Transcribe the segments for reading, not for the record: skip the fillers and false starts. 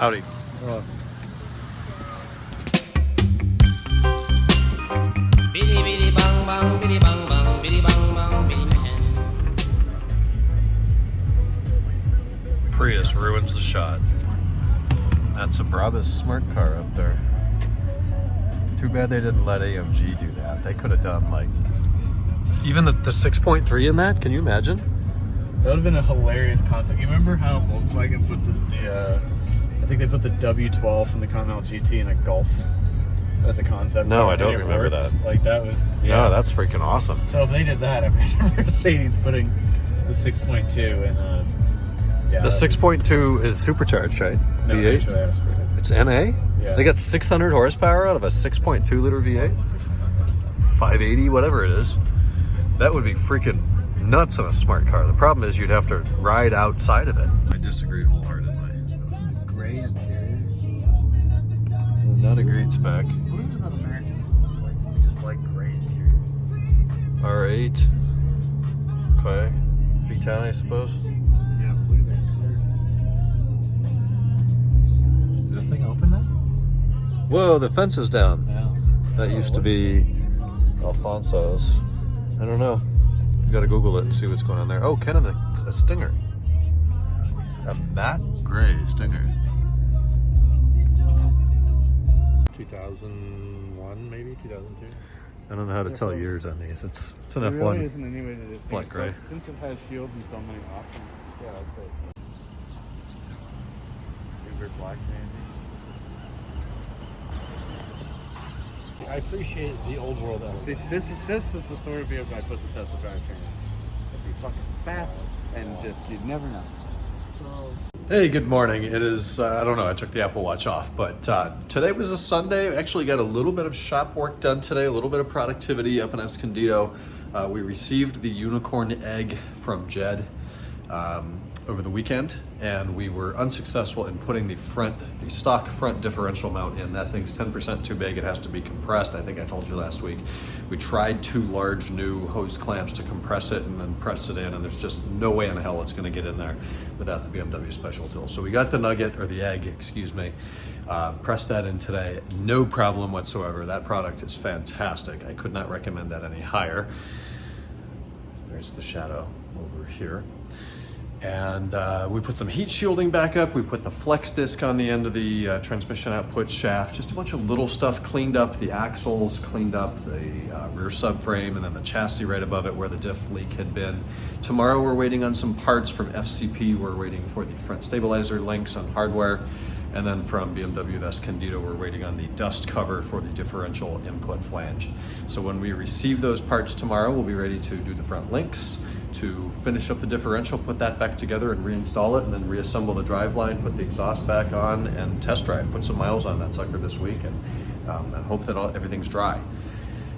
Howdy. Biddy biddy bang bang, biddy bang bang, biddy bang bang, biddy man. Prius ruins the shot. That's a Brabus smart car up there. Too bad they didn't let AMG do that. They could have done like even the 6.3 in that. Can you imagine? That would have been a hilarious concept. You remember how Volkswagen put I think they put the W12 from the Continental GT in a Golf as a concept? No, I and don't it remember worked? that. Like that was Yeah, that's freaking awesome. So if they did that, imagine Mercedes putting the 6.2 and The 6.2 is supercharged, right? no, V8. actually, that's pretty. It's NA. Yeah. They got 600 horsepower out of a 6.2 liter V8. 580, whatever it is. That would be freaking nuts on a smart car. The problem is you'd have to ride outside of it. I disagree wholeheartedly. Gray interior. Not a great spec. What is it about Americans? Like, just like gray interiors. R8. Okay. V10, I suppose. Yeah, look at that. Is this thing open now? Whoa, the fence is down. Yeah. That used to be Alfonso's. I don't know. You gotta Google it and see what's going on there. Oh, Canon, a Stinger. A matte gray Stinger. 2001, maybe 2002. I don't know how to tell years on these. It's an There F1. really isn't any way to distinguish, Black gray. but since it has shields and so many options, yeah, I'd say. Is black I appreciate the old world element. See, this is the sort of vehicle I put the Tesla drivetrain in. It'd be fucking fast and just you'd never know. Hey, good morning. It is, I don't know, I took the Apple Watch off, but today was a Sunday. Actually got a little bit of shop work done today, a little bit of productivity up in Escondido. We received the unicorn egg from Jed over the weekend, and we were unsuccessful in putting the stock front differential mount in. That thing's 10% too big. It has to be compressed. I think I told you last week. We tried 2 large new hosed clamps to compress it and then press it in, and there's just no way in hell it's going to get in there without the BMW special tool. So we got the nugget, or the egg, excuse me, pressed that in today. No problem whatsoever. That product is fantastic. I could not recommend that any higher. There's the shadow over here. And we put some heat shielding back up. We put the flex disc on the end of the transmission output shaft. Just a bunch of little stuff cleaned up. The axles, cleaned up the rear subframe, and then the chassis right above it where the diff leak had been. Tomorrow we're waiting on some parts from FCP. We're waiting for the front stabilizer links on hardware. And then from BMW of Escondido, we're waiting on the dust cover for the differential input flange. So when we receive those parts tomorrow, we'll be ready to do the front links, to finish up the differential, put that back together and reinstall it, and then reassemble the driveline, put the exhaust back on, and test drive. Put some miles on that sucker this week, and hope that everything's dry.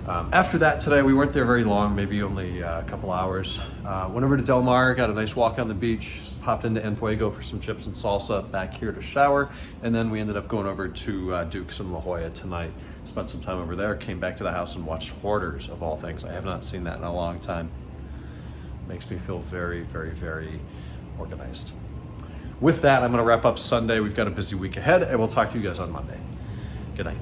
After that today, we weren't there very long, maybe only a couple hours. Went over to Del Mar, got a nice walk on the beach, popped into Enfuego for some chips and salsa, back here to shower, and then we ended up going over to Duke's in La Jolla tonight. Spent some time over there, came back to the house and watched Hoarders, of all things. I have not seen that in a long time. Makes me feel very, very, very organized. With that, I'm going to wrap up Sunday. We've got a busy week ahead, and we'll talk to you guys on Monday. Good night.